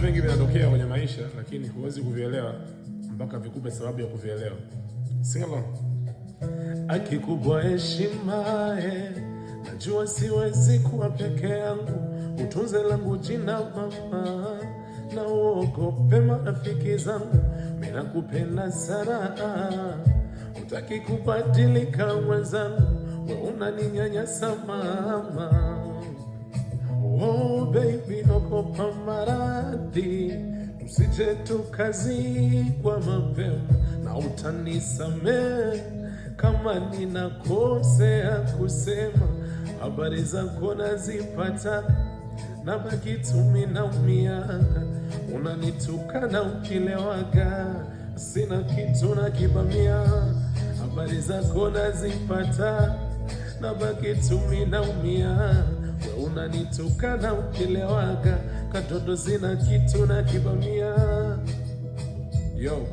vingi vinatokea kwenye maisha, lakini huwezi kuvielewa mpaka vikupe sababu ya kuvielewa. Sing along. Akikubwa heshima, najua siwezi kuwa peke yangu, utunze langu jina mama, na uogope marafiki zangu, mimi nakupenda sana, utaki kubadilika mwenzangu, wewe unaninyanyasa mama. Oh baby, ogopa maradhi, tusije tukazikwa mapema, na utanisamehe kama ninakosea kusema. Habari zako nazipata, nabaki tu mimi naumia, unanitukana ukilewaga, sina kitu nakibamia. Habari zako nazipata, nabaki tu mimi naumia, unanitukana ukilewaga, katoto sina kitu nakibamia. Yo.